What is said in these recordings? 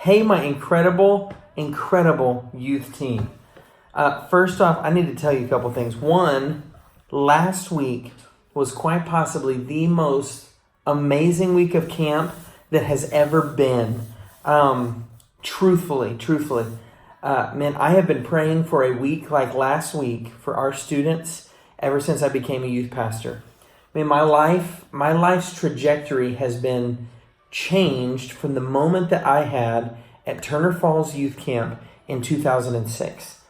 Hey, my incredible youth team. First off, I need to tell you a couple things. One, last week was quite possibly the most amazing week of camp that has ever been. Truthfully, man, I have been praying for a week like last week for our students ever since I became a youth pastor. I mean, my life's trajectory has been changed from the moment that I had at Turner Falls Youth Camp in 2006.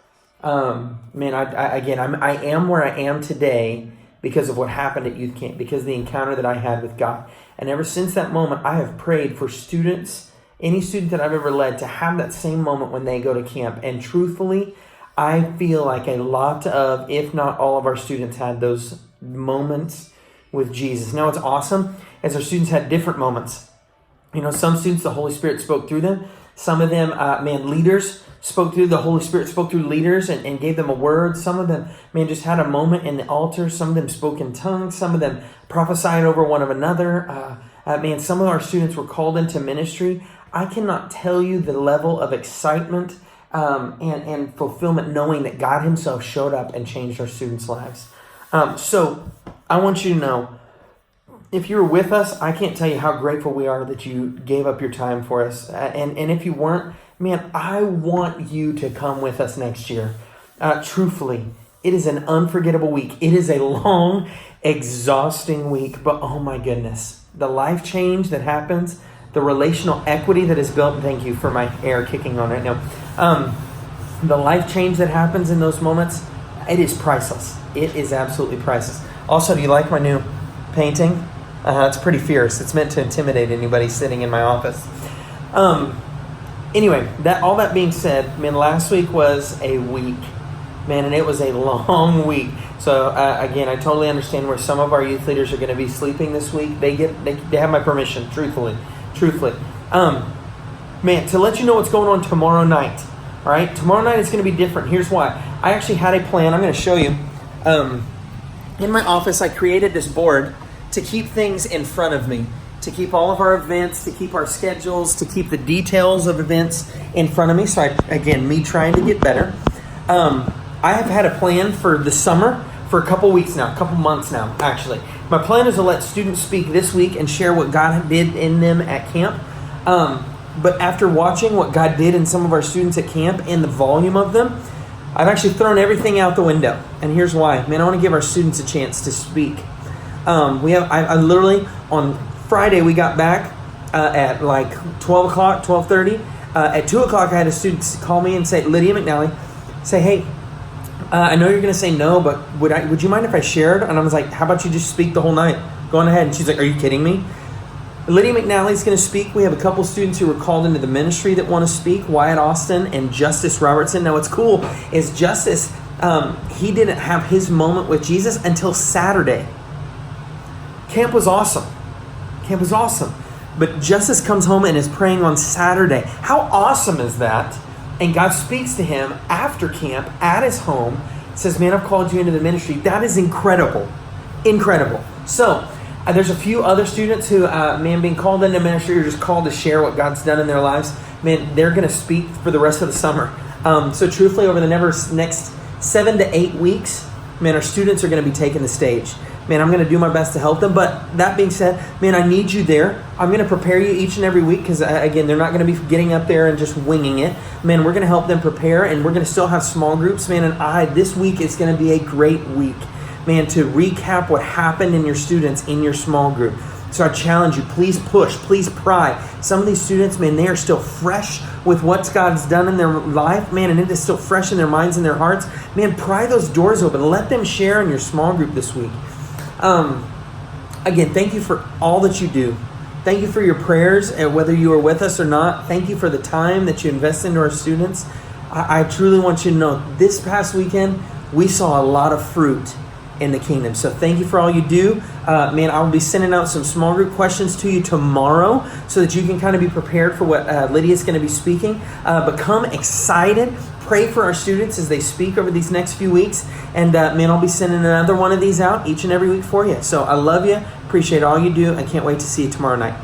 Man, I am where I am today because of what happened at youth camp, because of the encounter that I had with God. And ever since that moment, I have prayed for students, any student that I've ever led, to have that same moment when they go to camp. And truthfully, I feel like a lot of, if not all of our students had those moments with Jesus. Now, it's awesome as our students had different moments. You know, some students, the Holy Spirit spoke through them. Some of them, leaders spoke through, the Holy Spirit spoke through leaders and gave them a word. Some of them, just had a moment in the altar. Some of them spoke in tongues. Some of them prophesied over one of another. Some of our students were called into ministry. I cannot tell you the level of excitement and fulfillment knowing that God himself showed up and changed our students' lives. So I want you to know, if you were with us, I can't tell you how grateful we are that you gave up your time for us. And if you weren't, man, I want you to come with us next year. Truthfully, it is an unforgettable week. It is a long, exhausting week, but oh my goodness, the life change that happens, the relational equity that is built. Thank you for my air kicking on right now. The life change that happens in those moments, it is priceless. It is absolutely priceless. Also, do you like my new painting? It's pretty fierce. It's meant to intimidate anybody sitting in my office. Anyway, all that being said, man, last week was a week, man, and it was a long week. So again, I totally understand where some of our youth leaders are going to be sleeping this week. They have my permission, truthfully. Man, to let you know what's going on tomorrow night. All right, tomorrow night is going to be different. Here's why. I actually had a plan. I'm going to show you. In my office, I created this board to keep things in front of me, to keep all of our events, to keep our schedules, to keep the details of events in front of me. So me trying to get better. I have had a plan for the summer for a couple months now, actually. My plan is to let students speak this week and share what God did in them at camp. But after watching what God did in some of our students at camp and the volume of them, I've actually thrown everything out the window. And here's why. Man, I want to give our students a chance to speak. I literally, on Friday, we got back at like 12 o'clock, 12:30. At 2 o'clock, I had a student call me and say, Lydia McNally, say, hey, I know you're going to say no, but would you mind if I shared? And I was like, how about you just speak the whole night? Go on ahead. And she's like, are you kidding me? Lydia McNally is going to speak. We have a couple students who were called into the ministry that want to speak, Wyatt Austin and Justice Robertson. Now, what's cool is Justice, he didn't have his moment with Jesus until Saturday. Camp was awesome. But Justice comes home and is praying on Saturday. How awesome is that? And God speaks to him after camp at his home, says, man, I've called you into the ministry. That is incredible. So there's a few other students who, being called into ministry or just called to share what God's done in their lives. Man, they're going to speak for the rest of the summer. So truthfully, over the next 7 to 8 weeks, man, our students are going to be taking the stage. Man, I'm going to do my best to help them. But that being said, man, I need you there. I'm going to prepare you each and every week because, again, they're not going to be getting up there and just winging it. Man, we're going to help them prepare, and we're going to still have small groups. Man, and this week is going to be a great week, man, to recap what happened in your students in your small group. So I challenge you, please push, please pry. Some of these students, man, they are still fresh with what God's done in their life, man, and it is still fresh in their minds and their hearts. Man, pry those doors open. Let them share in your small group this week. Again, thank you for all that you do. Thank you for your prayers, and whether you are with us or not. Thank you for the time that you invest into our students. I truly want you to know this past weekend, we saw a lot of fruit in the kingdom. So thank you for all you do. Man, I'll be sending out some small group questions to you tomorrow so that you can kind of be prepared for what Lydia's going to be speaking. Become excited. Pray for our students as they speak over these next few weeks. And man, I'll be sending another one of these out each and every week for you. So I love you. Appreciate all you do. I can't wait to see you tomorrow night.